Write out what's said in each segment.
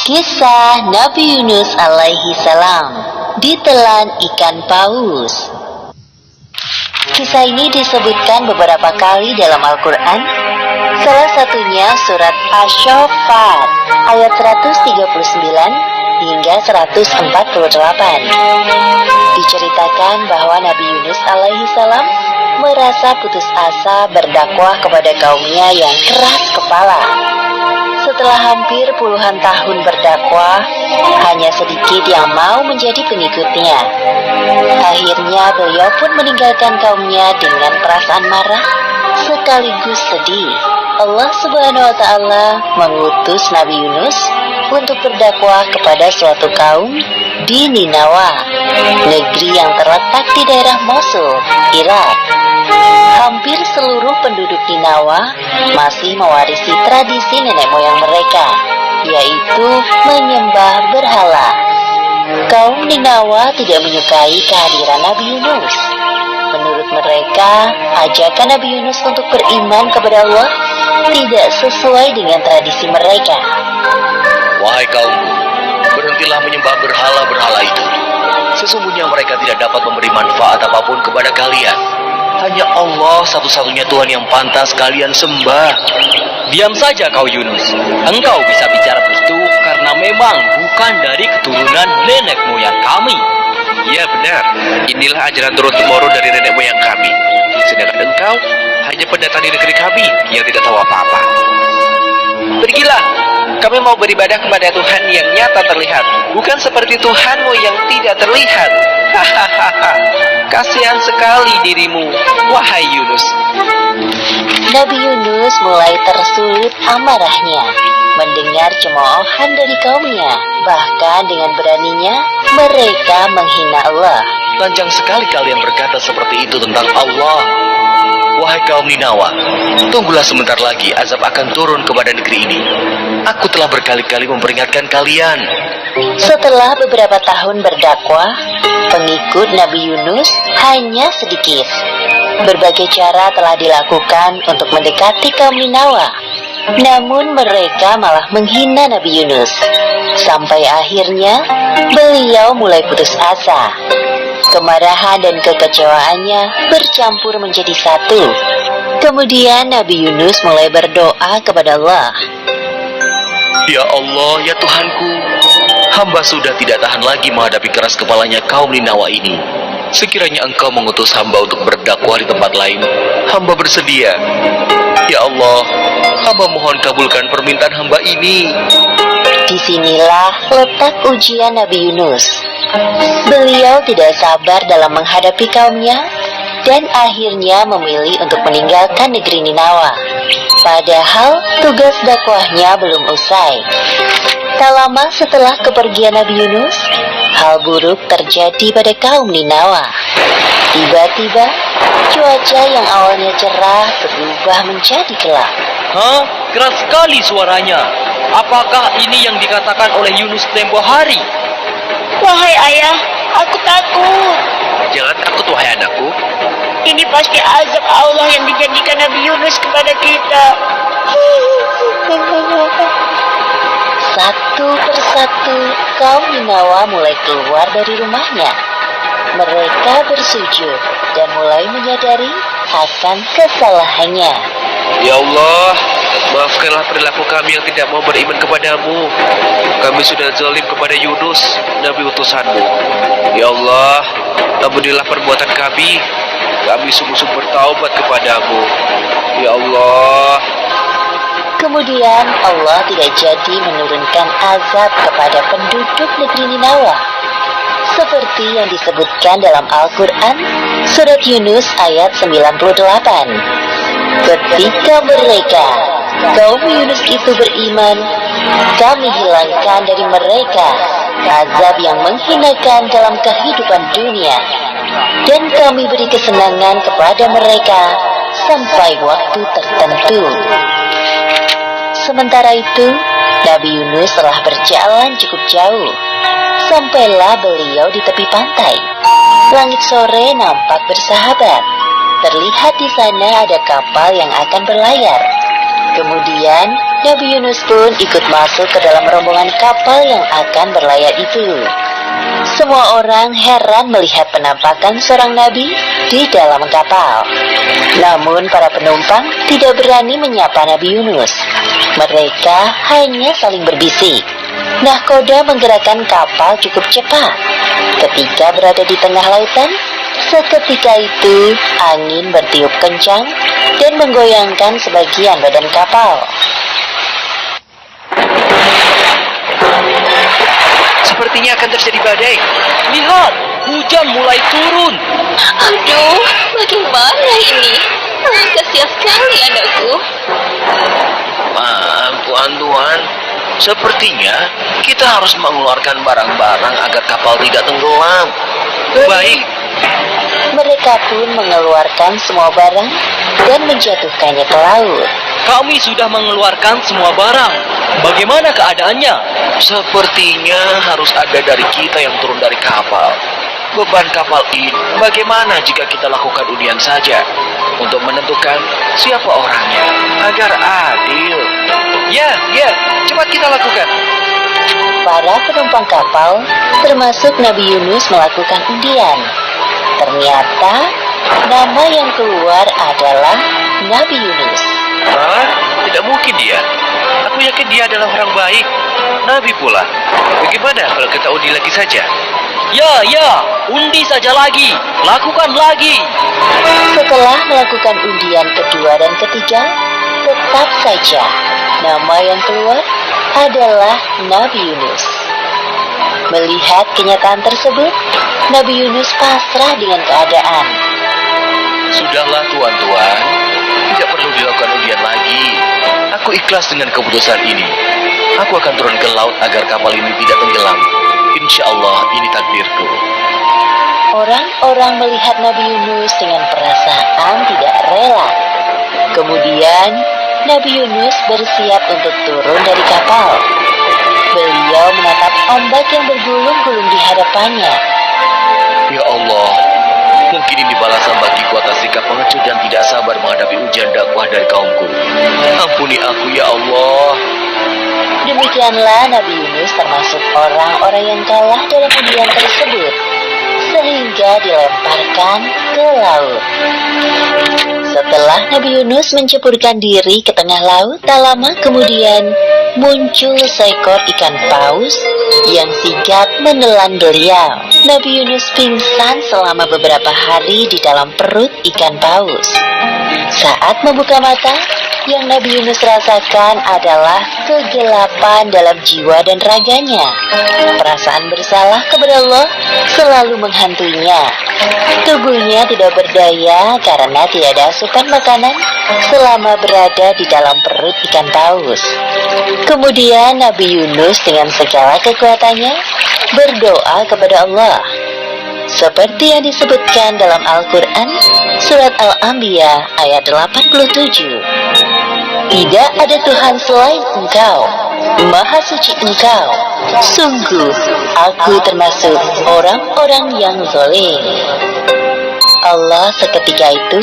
Kisah Nabi Yunus alaihi salam ditelan ikan paus. Kisah ini disebutkan beberapa kali dalam Al-Quran. Salah satunya surat Asy-Syaffat ayat 139 hingga 148. Diceritakan bahwa Nabi Yunus alaihi salam merasa putus asa berdakwah kepada kaumnya yang keras kepala. Setelah hampir puluhan tahun berdakwah, hanya sedikit yang mau menjadi pengikutnya. Akhirnya beliau pun meninggalkan kaumnya dengan perasaan marah sekaligus sedih. Allah Subhanahu wa Ta'ala mengutus Nabi Yunus untuk berdakwah kepada suatu kaum di Ninawa, negeri yang terletak di daerah Mosul, Irak. Hampir seluruh penduduk Ninawa masih mewarisi tradisi nenek moyang mereka, yaitu menyembah berhala. Kaum Ninawa tidak menyukai kehadiran Nabi Yunus. Menurut mereka, ajakan Nabi Yunus untuk beriman kepada Allah tidak sesuai dengan tradisi mereka. Wahai kaumku, berhentilah menyembah berhala-berhala itu. Sesungguhnya mereka tidak dapat memberi manfaat apapun kepada kalian. Hanya Allah satu-satunya Tuhan yang pantas kalian sembah. Diam saja kau Yunus. Engkau bisa bicara begitu karena memang bukan dari keturunan nenek moyang kami. Ya benar, inilah ajaran turun-temurun dari nenek moyang kami. Sedangkan engkau hanya pendatang di negeri kami yang tidak tahu apa-apa. Pergilah, kami mau beribadah kepada Tuhan yang nyata terlihat, bukan seperti Tuhanmu yang tidak terlihat. Hahaha, kasihan sekali dirimu, wahai Yunus. Nabi Yunus mulai tersulut amarahnya mendengar cemoohan dari kaumnya. Bahkan dengan beraninya mereka menghina Allah. Lanjang sekali kalian berkata seperti itu tentang Allah. Wahai kaum Ninawa, tunggulah sebentar lagi azab akan turun kepada negeri ini. Aku telah berkali-kali memperingatkan kalian. Setelah beberapa tahun berdakwah, pengikut Nabi Yunus hanya sedikit. Berbagai cara telah dilakukan untuk mendekati kaum Ninawa, namun mereka malah menghina Nabi Yunus. Sampai akhirnya beliau mulai putus asa. Kemarahan dan kekecewaannya bercampur menjadi satu. Kemudian Nabi Yunus mulai berdoa kepada Allah. Ya Allah, ya Tuhanku, hamba sudah tidak tahan lagi menghadapi keras kepalanya kaum Ninawa ini. Sekiranya engkau mengutus hamba untuk berdakwah di tempat lain, hamba bersedia. Ya Allah, hamba mohon kabulkan permintaan hamba ini. Disinilah letak ujian Nabi Yunus. Beliau tidak sabar dalam menghadapi kaumnya dan akhirnya memilih untuk meninggalkan negeri Ninawa. Padahal tugas dakwahnya belum usai. Tak lama setelah kepergian Nabi Yunus, hal buruk terjadi pada kaum Ninawa. Tiba-tiba, cuaca yang awalnya cerah berubah menjadi gelap. Hah? Keras sekali suaranya. Apakah ini yang dikatakan oleh Yunus tempo hari? Wahai ayah, aku takut. Jangan takut wahai anakku. Ini pasti azab Allah yang dijanjikan Nabi Yunus kepada kita. Satu persatu kaum Ninawa mulai keluar dari rumahnya. Mereka bersujud dan mulai menyadari akan kesalahannya. Ya Allah, maafkanlah perilaku kami yang tidak mau beriman kepadamu. Kami sudah zalim kepada Yunus, Nabi utusanmu. Ya Allah, ampunilah perbuatan kami. Kami sungguh-sungguh bertaubat kepadamu. Ya Allah. Kemudian Allah tidak jadi menurunkan azab kepada penduduk negeri Ninawa, seperti yang disebutkan dalam Al-Quran surat Yunus ayat 98. Ketika mereka, kaum Yunus itu beriman, kami hilangkan dari mereka azab yang menghinakan dalam kehidupan dunia, dan kami beri kesenangan kepada mereka sampai waktu tertentu. Sementara itu, Nabi Yunus telah berjalan cukup jauh. Sampailah beliau di tepi pantai. Langit sore nampak bersahabat. Terlihat di sana ada kapal yang akan berlayar. Kemudian Nabi Yunus pun ikut masuk ke dalam rombongan kapal yang akan berlayar itu. Semua orang heran melihat penampakan seorang nabi di dalam kapal. Namun para penumpang tidak berani menyapa Nabi Yunus. Mereka hanya saling berbisik. Nahkoda menggerakkan kapal cukup cepat. Ketika berada di tengah lautan, seketika itu angin bertiup kencang dan menggoyangkan sebagian badan kapal. Sepertinya akan terjadi badai. Lihat, hujan mulai turun. Aduh, bagaimana ini? Kasihan sekali anakku. Maaf, tuan-tuan. Sepertinya kita harus mengeluarkan barang-barang agar kapal tidak tenggelam. Baik. Mereka pun mengeluarkan semua barang dan menjatuhkannya ke laut. Kami sudah mengeluarkan semua barang. Bagaimana keadaannya? Sepertinya harus ada dari kita yang turun dari kapal. Beban kapal ini, bagaimana jika kita lakukan undian saja untuk menentukan siapa orangnya agar adil? Ya, cepat kita lakukan. Para penumpang kapal, termasuk Nabi Yunus, melakukan undian. Ternyata nama yang keluar adalah Nabi Yunus. Hah? Tidak mungkin dia. Aku yakin dia adalah orang baik. Nabi pula. Bagaimana kalau kita undi lagi saja? Ya, undi saja lagi. Lakukan lagi. Setelah melakukan undian kedua dan ketiga, tetap saja nama yang keluar adalah Nabi Yunus. Melihat kenyataan tersebut, Nabi Yunus pasrah dengan keadaan. Sudahlah tuan-tuan, tidak perlu dilakukan undian lagi. Aku ikhlas dengan keputusan ini. Aku akan turun ke laut agar kapal ini tidak tenggelam. Insya Allah ini takdirku. Orang-orang melihat Nabi Yunus dengan perasaan tidak rela. Kemudian Nabi Yunus bersiap untuk turun dari kapal. Beliau menatap ombak yang bergulung-gulung di hadapannya. Ya Allah, mungkin ini balasan bagiku atas sikap pengecut dan tidak sabar menghadapi ujian dakwah dari kaumku. Ampuni aku ya Allah. Demikianlah Nabi Yunus termasuk orang-orang yang kalah dalam undian tersebut, sehingga dilemparkan ke laut. Setelah Nabi Yunus menceburkan diri ke tengah laut, tak lama kemudian muncul seekor ikan paus yang sigap menelan beliau. Nabi Yunus pingsan selama beberapa hari di dalam perut ikan paus. Saat membuka mata, yang Nabi Yunus rasakan adalah kegelapan dalam jiwa dan raganya. Perasaan bersalah kepada Allah selalu menghantuinya. Tubuhnya tidak berdaya karena tidak ada asupan makanan selama berada di dalam perut ikan paus. Kemudian Nabi Yunus dengan segala kekuatannya berdoa kepada Allah. Seperti yang disebutkan dalam Al-Quran, Surat Al-Anbiya ayat 87. Tidak ada Tuhan selain Engkau, Maha Suci Engkau. Sungguh, aku termasuk orang-orang yang zalim. Allah seketika itu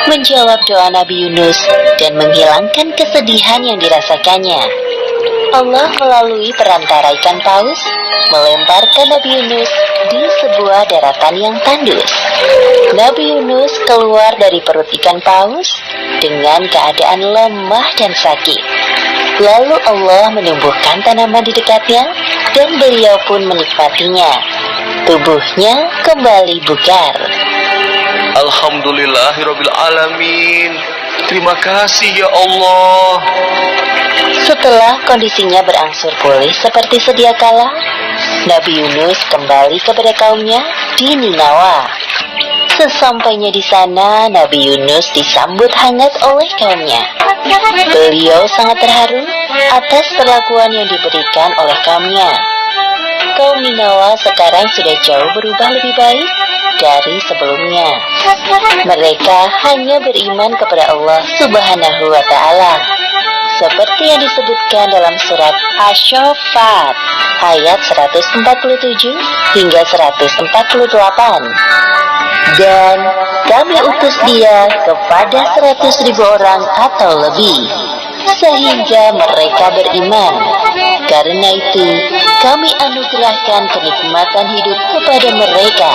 menjawab doa Nabi Yunus dan menghilangkan kesedihan yang dirasakannya. Allah melalui perantara ikan paus melemparkan Nabi Yunus di sebuah daratan yang tandus. Nabi Yunus keluar dari perut ikan paus dengan keadaan lemah dan sakit. Lalu Allah menumbuhkan tanaman di dekatnya dan beliau pun menikmatinya. Tubuhnya kembali bugar. Alhamdulillahirabbil alamin. Terima kasih ya Allah. Setelah kondisinya berangsur pulih seperti sedia kala, Nabi Yunus kembali kepada kaumnya di Ninawa. Sesampainya di sana, Nabi Yunus disambut hangat oleh kaumnya. Beliau sangat terharu atas perlakuan yang diberikan oleh kaumnya. Kaum Ninawa sekarang sudah jauh berubah lebih baik dari sebelumnya. Mereka hanya beriman kepada Allah Subhanahu wa Ta'ala, seperti yang disebutkan dalam surat Asy-Syaffat ayat 147 hingga 148. Dan kami utus dia kepada 100.000 orang atau lebih. sehingga mereka beriman. Karena itu, kami anugerahkan kenikmatan hidup kepada mereka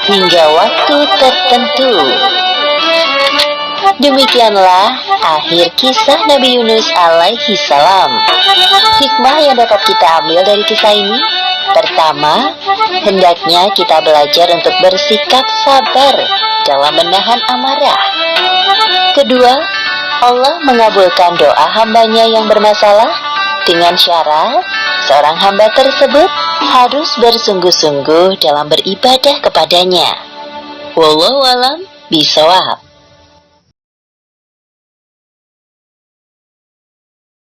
hingga waktu tertentu. Demikianlah akhir kisah Nabi Yunus alaihi salam. Hikmah yang dapat kita ambil dari kisah ini: pertama, hendaknya kita belajar untuk bersikap sabar dalam menahan amarah. Kedua, Allah mengabulkan doa hambanya yang bermasalah dengan syarat seorang hamba tersebut harus bersungguh-sungguh dalam beribadah kepadanya. Wallahu a'lam bishawab.